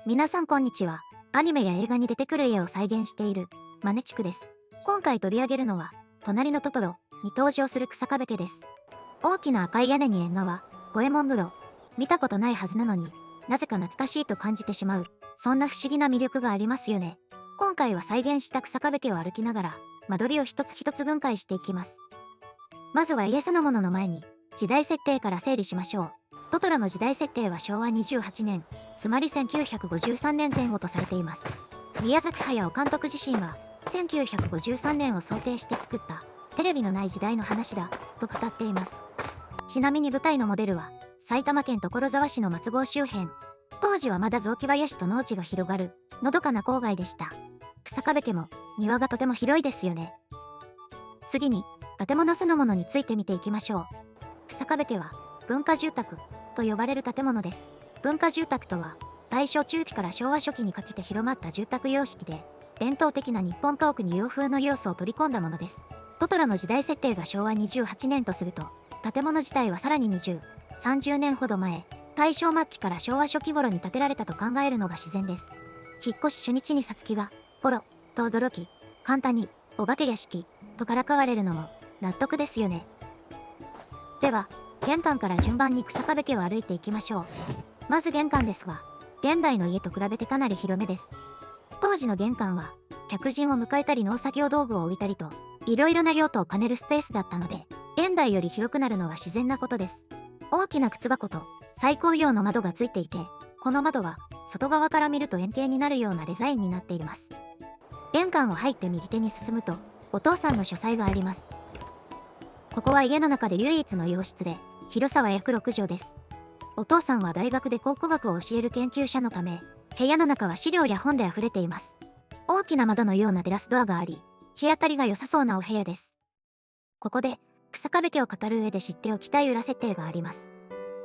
皆さんこんにちは。アニメや映画に出てくる家を再現しているマネチクです。今回取り上げるのは隣のトトロに登場する草壁家です。大きな赤い屋根に縁側、五右衛門風呂。見たことないはずなのになぜか懐かしいと感じてしまう、そんな不思議な魅力がありますよね。今回は再現した草壁家を歩きながら間取りを一つ一つ分解していきます。まずは家そのものの前に時代設定から整理しましょう。トトロの時代設定は昭和28年、つまり1953年前後とされています。宮崎駿監督自身は1953年を想定して作ったテレビのない時代の話だと語っています。ちなみに舞台のモデルは埼玉県所沢市の松郷周辺。当時はまだ雑木林と農地が広がるのどかな郊外でした。草壁家も庭がとても広いですよね。次に建物そのものについて見ていきましょう。草壁家は文化住宅と呼ばれる建物です。文化住宅とは大正中期から昭和初期にかけて広まった住宅様式で、伝統的な日本家屋に洋風の要素を取り込んだものです。トトロの時代設定が昭和28年とすると、建物自体はさらに20、30年ほど前、大正末期から昭和初期頃に建てられたと考えるのが自然です。引っ越し初日にさつきがポロと驚き、簡単にお化け屋敷とからかわれるのも納得ですよね。では玄関から順番に草壁家を歩いていきましょう。まず玄関ですが、現代の家と比べてかなり広めです。当時の玄関は客人を迎えたり農作業道具を置いたりといろいろな用途を兼ねるスペースだったので、現代より広くなるのは自然なことです。大きな靴箱と最高用の窓がついていて、この窓は外側から見ると円形になるようなデザインになっています。玄関を入って右手に進むとお父さんの書斎があります。ここは家の中で唯一の洋室で、広さは約6畳です。お父さんは大学で考古学を教える研究者のため、部屋の中は資料や本で溢れています。大きな窓のようなテラスドアがあり、日当たりが良さそうなお部屋です。ここで草壁家を語る上で知っておきたい裏設定があります。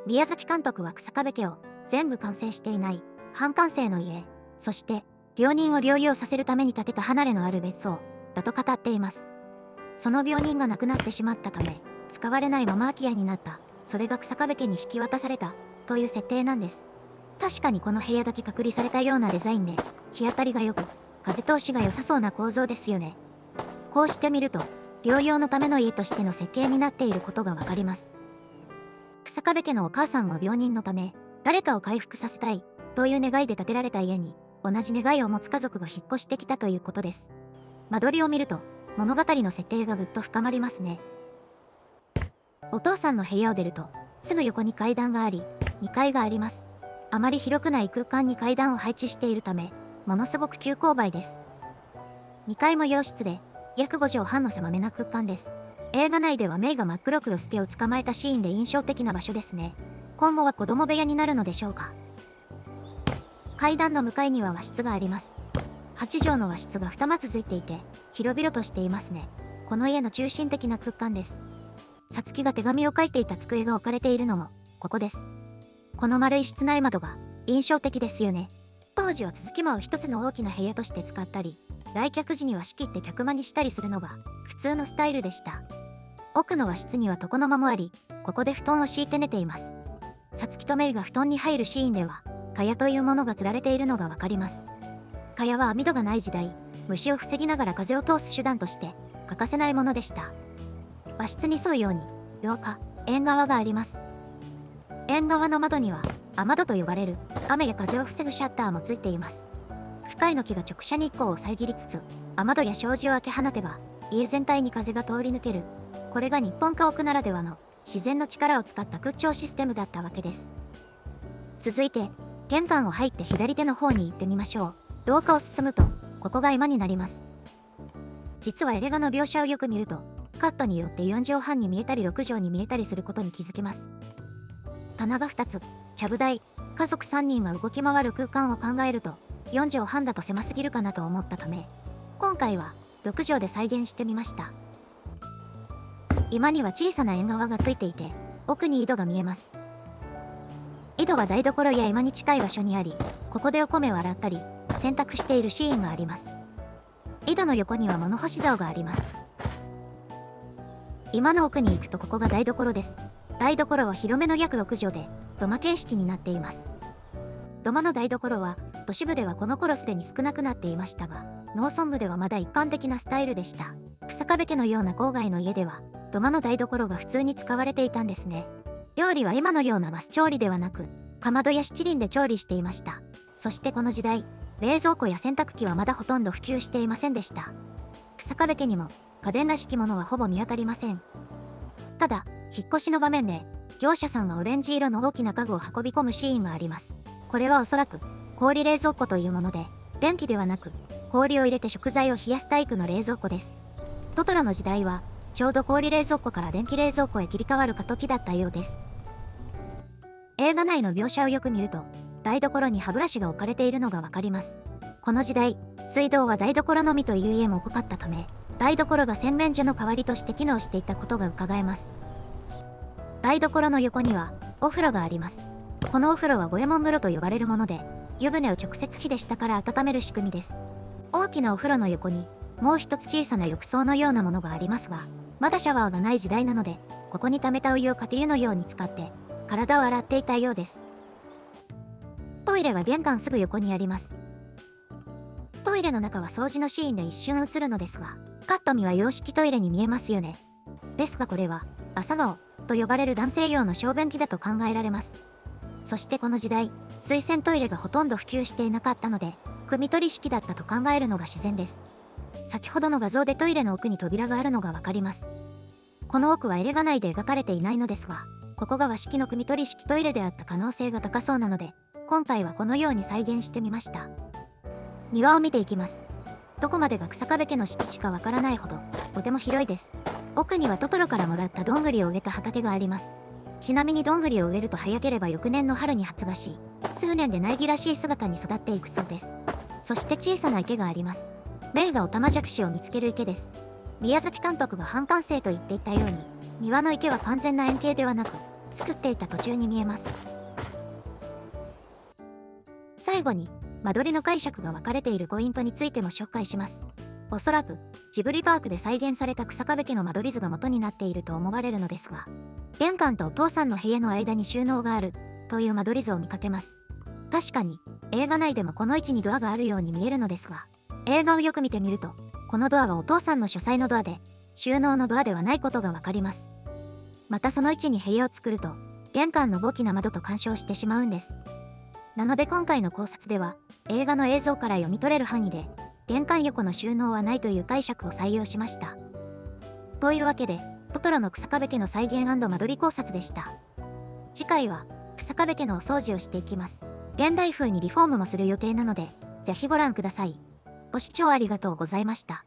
宮崎監督は草壁家を全部完成していない半完成の家、そして病人を療養させるために建てた離れのある別荘だと語っています。その病人が亡くなってしまったため、使われないまま空き家になった、それが草壁家に引き渡されたという設定なんです。確かにこの部屋だけ隔離されたようなデザインで、日当たりが良く風通しが良さそうな構造ですよね。こうして見ると療養のための家としての設計になっていることがわかります。草壁家のお母さんも病人のため誰かを回復させたいという願いで建てられた家に、同じ願いを持つ家族が引っ越してきたということです。間取りを見ると物語の設定がぐっと深まりますね。お父さんの部屋を出るとすぐ横に階段があり、2階があります。あまり広くない空間に階段を配置しているため、ものすごく急勾配です。2階も洋室で約5畳半の狭めな空間です。映画内ではメイが真っ黒くスケを捕まえたシーンで印象的な場所ですね。今後は子供部屋になるのでしょうか。階段の向かいには和室があります。8畳の和室が2間続いていて広々としていますね。この家の中心的な空間です。さつきが手紙を書いていた机が置かれているのもここです。この丸い室内窓が印象的ですよね。当時は続き間を一つの大きな部屋として使ったり、来客時には仕切って客間にしたりするのが普通のスタイルでした。奥の和室には床の間もあり、ここで布団を敷いて寝ています。さつきとメイが布団に入るシーンでは蚊帳というものが吊られているのがわかります。蚊帳は網戸がない時代、虫を防ぎながら風を通す手段として欠かせないものでした。和室に沿うように廊下、縁側があります。縁側の窓には雨戸と呼ばれる雨や風を防ぐシャッターもついています。深いの木が直射日光を遮りつつ、雨戸や障子を開け放てば家全体に風が通り抜ける。これが日本家屋ならではの自然の力を使った空調システムだったわけです。続いて玄関を入って左手の方に行ってみましょう。廊下を進むとここが居間になります。実は映画の描写をよく見るとカットによって4畳半に見えたり6畳に見えたりすることに気づきます。棚が2つ、ちゃぶ台、家族3人が動き回る空間を考えると4畳半だと狭すぎるかなと思ったため、今回は6畳で再現してみました。居間には小さな縁側がついていて、奥に井戸が見えます。井戸は台所や居間に近い場所にあり、ここでお米を洗ったり洗濯しているシーンがあります。井戸の横には物干し竿があります。居間の奥に行くとここが台所です。台所は広めの約6畳で土間形式になっています。土間の台所は都市部ではこの頃すでに少なくなっていましたが、農村部ではまだ一般的なスタイルでした。日下部家のような郊外の家では、土間の台所が普通に使われていたんですね。料理は今のようなガス調理ではなく、かまどや七輪で調理していました。そしてこの時代、冷蔵庫や洗濯機はまだほとんど普及していませんでした。日下部家にも家電らしきものはほぼ見当たりません。ただ、引っ越しの場面で、業者さんがオレンジ色の大きな家具を運び込むシーンがあります。これはおそらく、氷冷蔵庫というもので、電気ではなく、氷を入れて食材を冷やすタイプの冷蔵庫です。トトロの時代は、ちょうど氷冷蔵庫から電気冷蔵庫へ切り替わる過渡期だったようです。映画内の描写をよく見ると、台所に歯ブラシが置かれているのがわかります。この時代、水道は台所のみという家も多かったため、台所が洗面所の代わりとして機能していたことが伺えます。台所の横には、お風呂があります。このお風呂は五右衛門風呂と呼ばれるもので、湯船を直接火で下から温める仕組みです。大きなお風呂の横に、もう一つ小さな浴槽のようなものがありますが、まだシャワーがない時代なので、ここに溜めたお湯をかけ湯のように使って、体を洗っていたようです。トイレは玄関すぐ横にあります。トイレの中は掃除のシーンで一瞬映るのですが、カット見は洋式トイレに見えますよね。ですがこれは、朝顔と呼ばれる男性用の小便器だと考えられます。そしてこの時代、水洗トイレがほとんど普及していなかったので、汲み取り式だったと考えるのが自然です。先ほどの画像でトイレの奥に扉があるのがわかります。この奥はエレガ内で描かれていないのですが、ここが和式の汲み取り式トイレであった可能性が高そうなので、今回はこのように再現してみました。庭を見ていきます。どこまでが日下部家の敷地かわからないほど、とても広いです。奥にはトトロからもらったどんぐりを植えた畑があります。ちなみにどんぐりを植えると早ければ翌年の春に発芽し、数年で苗木らしい姿に育っていくそうです。そして小さな池があります。名画オタマジャクシを見つける池です。宮崎監督が半完成と言っていたように、庭の池は完全な円形ではなく、作っていた途中に見えます。最後に、間取りの解釈が分かれているポイントについても紹介します。おそらく、ジブリパークで再現された日下部家の間取り図が元になっていると思われるのですが、玄関とお父さんの部屋の間に収納がある、という間取り図を見かけます。確かに、映画内でもこの位置にドアがあるように見えるのですが、映画をよく見てみると、このドアはお父さんの書斎のドアで、収納のドアではないことがわかります。またその位置に部屋を作ると、玄関の大きな窓と干渉してしまうんです。なので今回の考察では、映画の映像から読み取れる範囲で、玄関横の収納はないという解釈を採用しました。というわけで、トトロの日下部家の再現&間取り考察でした。次回は、日下部家のお掃除をしていきます。現代風にリフォームもする予定なので、ぜひご覧ください。ご視聴ありがとうございました。